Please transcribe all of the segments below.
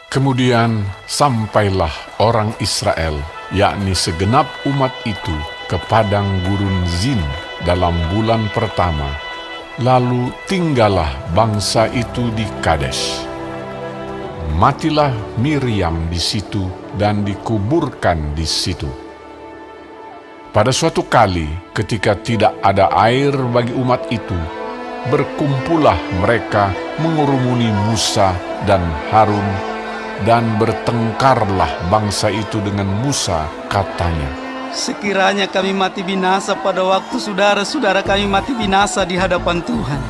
Kemudian sampailah orang Israel, yakni segenap umat itu, ke padang gurun Zin dalam bulan pertama. Lalu tinggallah bangsa itu di Kadesh. Matilah Miriam di situ dan dikuburkan di situ. Pada suatu kali, ketika tidak ada air bagi umat itu, berkumpullah mereka mengurumuni Musa dan Harun, dan bertengkarlah bangsa itu dengan Musa, katanya, "Sekiranya kami mati binasa pada waktu saudara-saudara kami mati binasa di hadapan Tuhan,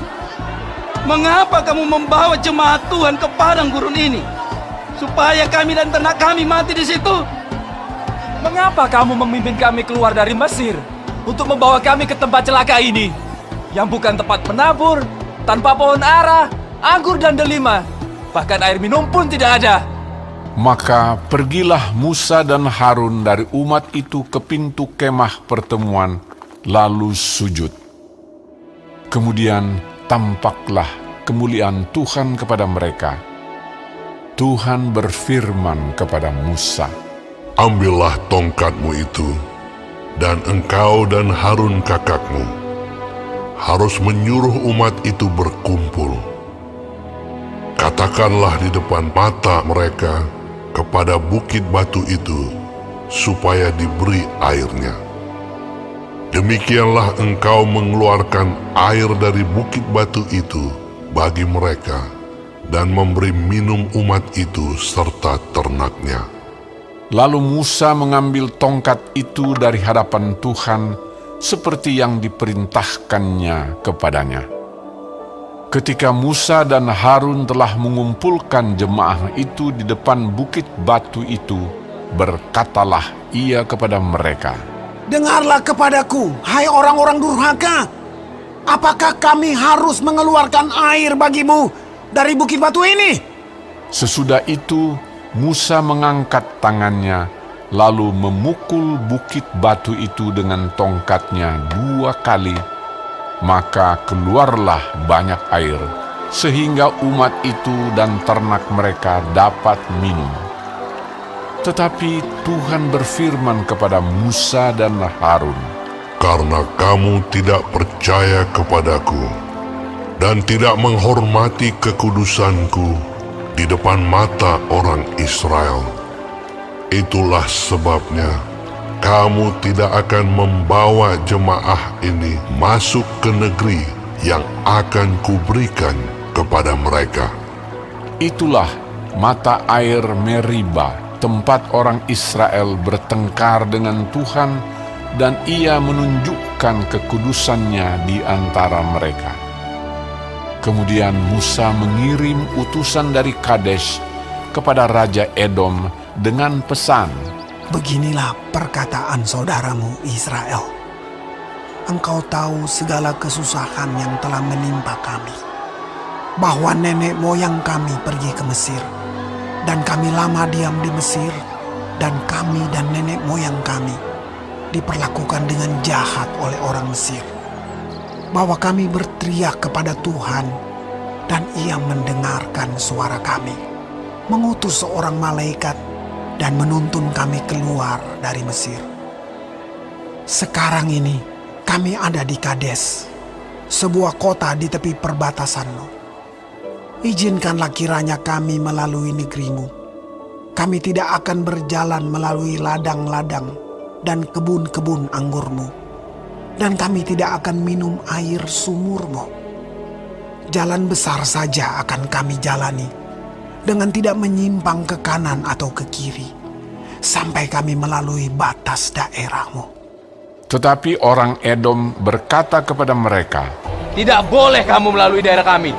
mengapa kamu membawa jemaat Tuhan ke padang gurun ini, supaya kami dan ternak kami mati di situ? Mengapa kamu memimpin kami keluar dari Mesir untuk membawa kami ke tempat celaka ini, yang bukan tempat menabur, tanpa pohon ara, anggur dan delima, bahkan air minum pun tidak ada?" Maka pergilah Musa dan Harun dari umat itu ke pintu kemah pertemuan, lalu sujud. Kemudian tampaklah kemuliaan Tuhan kepada mereka. Tuhan berfirman kepada Musa, "Ambillah tongkatmu itu, dan engkau dan Harun kakakmu harus menyuruh umat itu berkumpul. Katakanlah di depan mata mereka kepada bukit batu itu, supaya diberi airnya. Demikianlah engkau mengeluarkan air dari bukit batu itu bagi mereka, dan memberi minum umat itu serta ternaknya." Lalu Musa mengambil tongkat itu dari hadapan Tuhan seperti yang diperintahkannya kepadanya. Ketika Musa dan Harun telah mengumpulkan jemaah itu di depan bukit batu itu, berkatalah ia kepada mereka, "Dengarlah kepadaku, hai orang-orang durhaka. Apakah kami harus mengeluarkan air bagimu dari bukit batu ini?" Sesudah itu Musa mengangkat tangannya, lalu memukul bukit batu itu dengan tongkatnya 2 kali. Maka keluarlah banyak air, sehingga umat itu dan ternak mereka dapat minum. Tetapi Tuhan berfirman kepada Musa dan Harun, "Karena kamu tidak percaya kepadaku dan tidak menghormati kekudusanku di depan mata orang Israel, itulah sebabnya kamu tidak akan membawa jemaah ini masuk ke negeri yang akan kuberikan kepada mereka." itulah mata air Meriba, tempat orang Israel bertengkar dengan Tuhan, dan ia menunjukkan kekudusannya di antara mereka. Kemudian Musa mengirim utusan dari Kadesh kepada Raja Edom dengan pesan, "Beginilah perkataan saudaramu Israel. Engkau tahu segala kesusahan yang telah menimpa kami, bahwa nenek moyang kami pergi ke Mesir, dan kami lama diam di Mesir, dan kami dan nenek moyang kami diperlakukan dengan jahat oleh orang Mesir, bahwa kami berteriak kepada Tuhan, dan ia mendengarkan suara kami, mengutus seorang malaikat dan menuntun kami keluar dari Mesir. Sekarang ini kami ada di Kades, sebuah kota di tepi perbatasanmu. Izinkanlah kiranya kami melalui negerimu. Kami tidak akan berjalan melalui ladang-ladang dan kebun-kebun anggurmu, dan kami tidak akan minum air sumurmu. Jalan besar saja akan kami jalani, dengan tidak menyimpang ke kanan atau ke kiri, sampai kami melalui batas daerahmu." Tetapi orang Edom berkata kepada mereka, Tidak boleh kamu melalui daerah kami.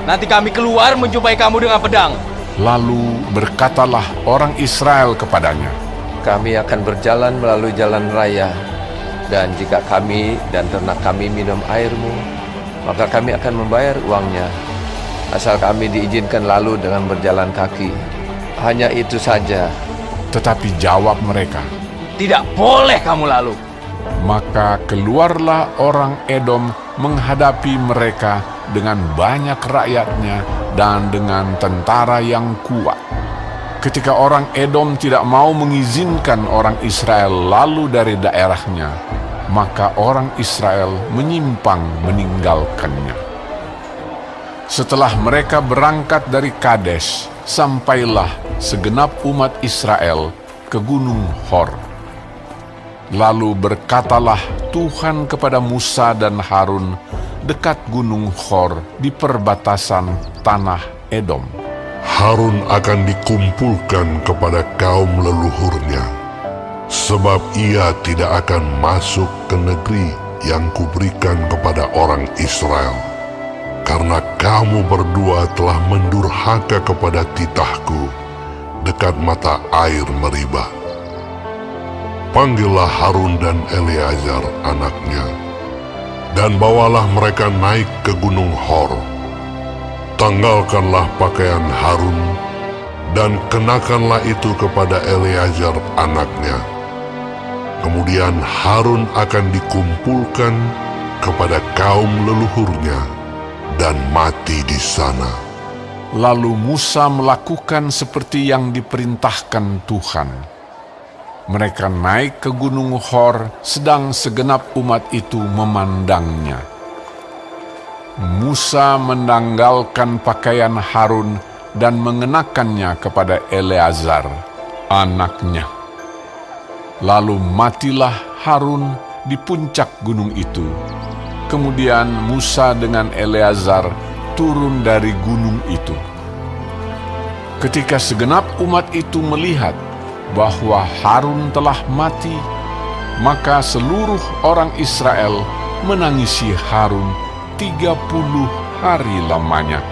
Nanti kami keluar menjumpai kamu dengan pedang. Lalu berkatalah orang Israel kepadanya, Kami akan berjalan melalui jalan raya, dan jika kami dan ternak kami minum airmu, maka kami akan membayar uangnya, asal kami diizinkan lalu dengan berjalan kaki. Hanya itu saja. Tetapi jawab mereka, Tidak boleh kamu lalu. maka keluarlah orang Edom menghadapi mereka dengan banyak rakyatnya dan dengan tentara yang kuat. Ketika orang Edom tidak mau mengizinkan orang Israel lalu dari daerahnya, maka orang Israel menyimpang meninggalkannya. Setelah mereka berangkat dari Kades, sampailah segenap umat Israel ke Gunung Hor. Lalu berkatalah Tuhan kepada Musa dan Harun dekat Gunung Hor di perbatasan tanah Edom. Harun akan dikumpulkan kepada kaum leluhurnya, sebab ia tidak akan masuk ke negeri yang kuberikan kepada orang Israel, karena kamu berdua telah mendurhaka kepada titahku dekat mata air Meribah. Panggillah Harun dan Eleazar anaknya, dan bawalah mereka naik ke Gunung Hor. Tanggalkanlah pakaian Harun, dan kenakanlah itu kepada Eleazar anaknya. Kemudian Harun akan dikumpulkan kepada kaum leluhurnya dan mati di sana. Lalu Musa melakukan seperti yang diperintahkan Tuhan. Mereka naik ke Gunung Hor, sedang segenap umat itu memandangnya. Musa menanggalkan pakaian Harun dan mengenakannya kepada Eleazar, anaknya. Lalu matilah Harun di puncak gunung itu. Kemudian Musa dengan Eleazar turun dari gunung itu. Ketika segenap umat itu melihat bahwa Harun telah mati, maka seluruh orang Israel menangisi Harun 30 hari lamanya.